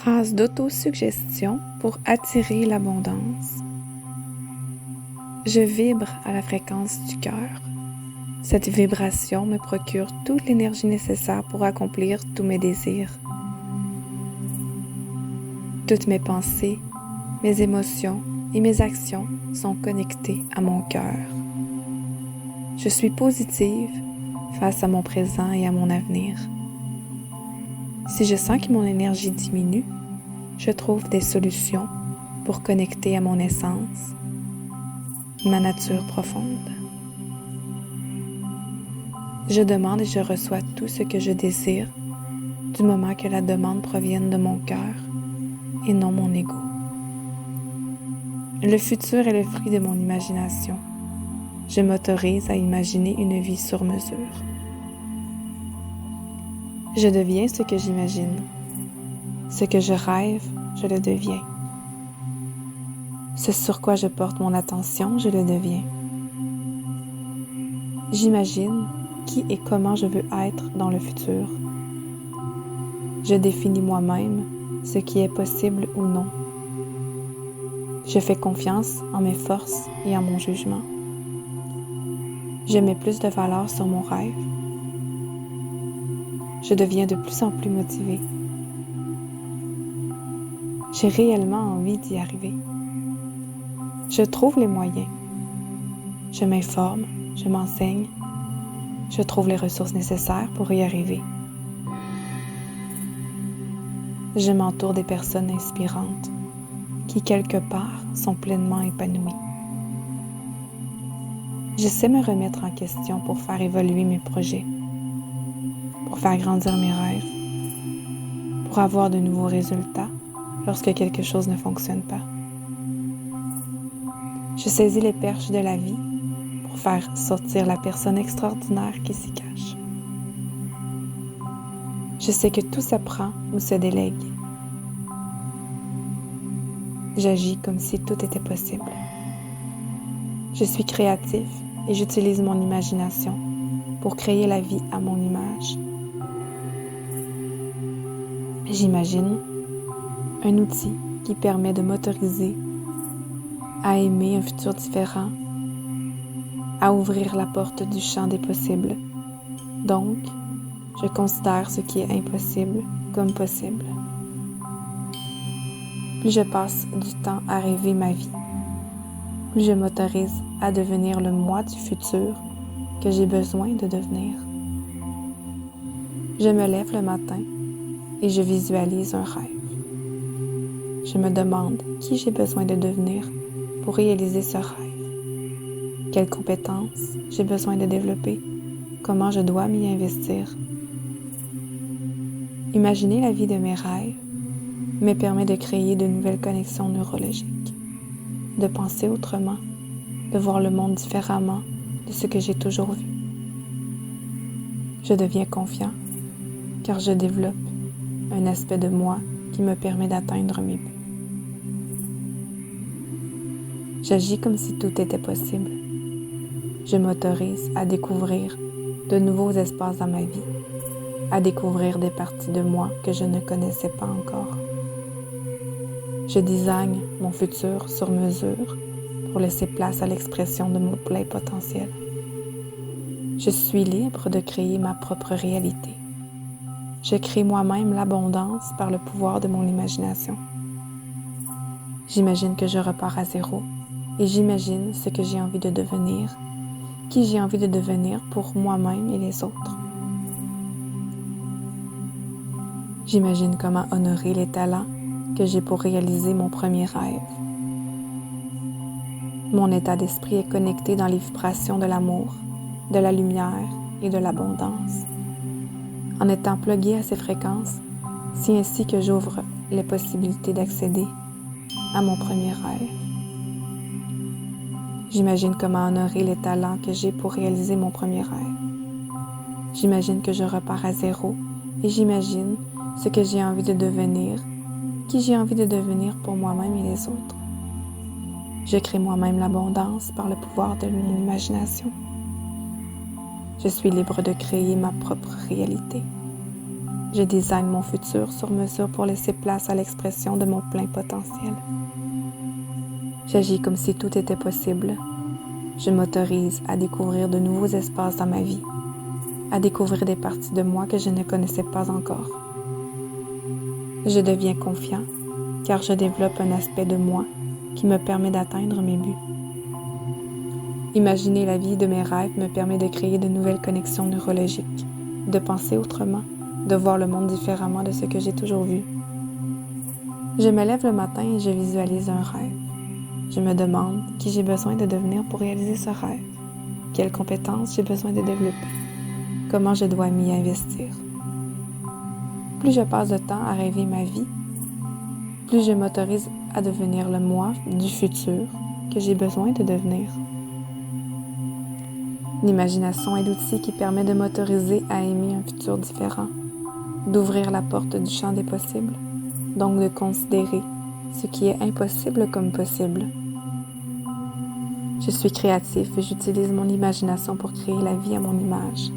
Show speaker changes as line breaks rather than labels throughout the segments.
Phrase d'autosuggestion pour attirer l'abondance. Je vibre à la fréquence du cœur. Cette vibration me procure toute l'énergie nécessaire pour accomplir tous mes désirs. Toutes mes pensées, mes émotions et mes actions sont connectées à mon cœur. Je suis positive face à mon présent et à mon avenir. Si je sens que mon énergie diminue, je trouve des solutions pour connecter à mon essence, ma nature profonde. Je demande et je reçois tout ce que je désire du moment que la demande provienne de mon cœur et non mon ego. Le futur est le fruit de mon imagination. Je m'autorise à imaginer une vie sur mesure. Je deviens ce que j'imagine. Ce que je rêve, je le deviens. Ce sur quoi je porte mon attention, je le deviens. J'imagine qui et comment je veux être dans le futur. Je définis moi-même ce qui est possible ou non. Je fais confiance en mes forces et en mon jugement. Je mets plus de valeur sur mon rêve. Je deviens de plus en plus motivée. J'ai réellement envie d'y arriver. Je trouve les moyens. Je m'informe, je m'enseigne. Je trouve les ressources nécessaires pour y arriver. Je m'entoure des personnes inspirantes qui, quelque part, sont pleinement épanouies. Je sais me remettre en question pour faire évoluer mes projets, pour faire grandir mes rêves, pour avoir de nouveaux résultats lorsque quelque chose ne fonctionne pas. Je saisis les perches de la vie pour faire sortir la personne extraordinaire qui s'y cache. Je sais que tout s'apprend ou se délègue. J'agis comme si tout était possible. Je suis créatif et j'utilise mon imagination pour créer la vie à mon image. J'imagine un outil qui permet de m'autoriser à aimer un futur différent, à ouvrir la porte du champ des possibles. Donc, je considère ce qui est impossible comme possible. Plus je passe du temps à rêver ma vie, plus je m'autorise à devenir le moi du futur que j'ai besoin de devenir. Je me lève le matin et je visualise un rêve. Je me demande qui j'ai besoin de devenir pour réaliser ce rêve. Quelles compétences j'ai besoin de développer? Comment je dois m'y investir? Imaginer la vie de mes rêves me permet de créer de nouvelles connexions neurologiques, de penser autrement, de voir le monde différemment de ce que j'ai toujours vu. Je deviens confiant car je développe un aspect de moi qui me permet d'atteindre mes buts. J'agis comme si tout était possible. Je m'autorise à découvrir de nouveaux espaces dans ma vie, à découvrir des parties de moi que je ne connaissais pas encore. Je design mon futur sur mesure pour laisser place à l'expression de mon plein potentiel. Je suis libre de créer ma propre réalité. Je crée moi-même l'abondance par le pouvoir de mon imagination. J'imagine que je repars à zéro et j'imagine ce que j'ai envie de devenir, qui j'ai envie de devenir pour moi-même et les autres. J'imagine comment honorer les talents que j'ai pour réaliser mon premier rêve. Mon état d'esprit est connecté dans les vibrations de l'amour, de la lumière et de l'abondance. En étant plugué à ces fréquences, c'est ainsi que j'ouvre les possibilités d'accéder à mon premier rêve. J'imagine comment honorer les talents que j'ai pour réaliser mon premier rêve. J'imagine que je repars à zéro et j'imagine ce que j'ai envie de devenir, qui j'ai envie de devenir pour moi-même et les autres. Je crée moi-même l'abondance par le pouvoir de mon imagination. Je suis libre de créer ma propre réalité. Je design mon futur sur mesure pour laisser place à l'expression de mon plein potentiel. J'agis comme si tout était possible. Je m'autorise à découvrir de nouveaux espaces dans ma vie, à découvrir des parties de moi que je ne connaissais pas encore. Je deviens confiant car je développe un aspect de moi qui me permet d'atteindre mes buts. Imaginer la vie de mes rêves me permet de créer de nouvelles connexions neurologiques, de penser autrement, de voir le monde différemment de ce que j'ai toujours vu. Je me lève le matin et je visualise un rêve. Je me demande qui j'ai besoin de devenir pour réaliser ce rêve, quelles compétences j'ai besoin de développer, comment je dois m'y investir. Plus je passe de temps à rêver ma vie, plus je m'autorise à devenir le moi du futur que j'ai besoin de devenir. L'imagination est l'outil qui permet de m'autoriser à aimer un futur différent, d'ouvrir la porte du champ des possibles, donc de considérer ce qui est impossible comme possible. Je suis créatif et j'utilise mon imagination pour créer la vie à mon image.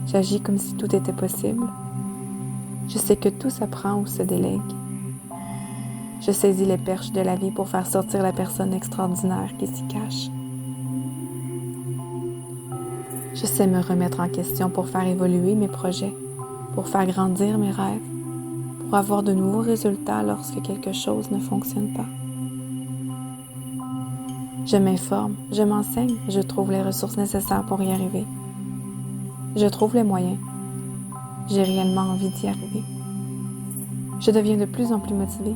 J'agis comme si tout était possible. Je sais que tout s'apprend ou se délègue. Je saisis les perches de la vie pour faire sortir la personne extraordinaire qui s'y cache. Je sais me remettre en question pour faire évoluer mes projets, pour faire grandir mes rêves, pour avoir de nouveaux résultats lorsque quelque chose ne fonctionne pas. Je m'informe, je m'enseigne, je trouve les ressources nécessaires pour y arriver. Je trouve les moyens. J'ai réellement envie d'y arriver. Je deviens de plus en plus motivée.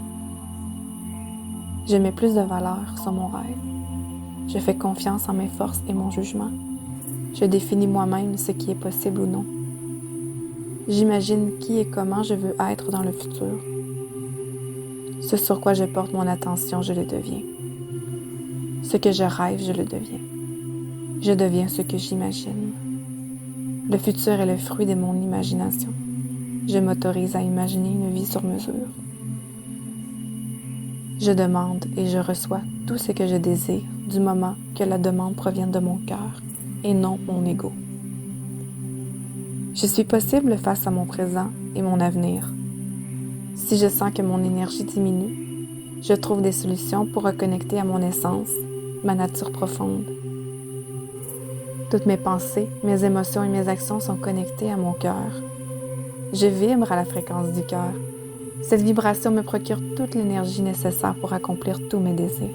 Je mets plus de valeur sur mon rêve. Je fais confiance en mes forces et mon jugement. Je définis moi-même ce qui est possible ou non. J'imagine qui et comment je veux être dans le futur. Ce sur quoi je porte mon attention, je le deviens. Ce que je rêve, je le deviens. Je deviens ce que j'imagine. Le futur est le fruit de mon imagination. Je m'autorise à imaginer une vie sur mesure. Je demande et je reçois tout ce que je désire du moment que la demande provient de mon cœur et non mon ego. Je suis possible face à mon présent et mon avenir. Si je sens que mon énergie diminue, je trouve des solutions pour reconnecter à mon essence, ma nature profonde. Toutes mes pensées, mes émotions et mes actions sont connectées à mon cœur. Je vibre à la fréquence du cœur. Cette vibration me procure toute l'énergie nécessaire pour accomplir tous mes désirs.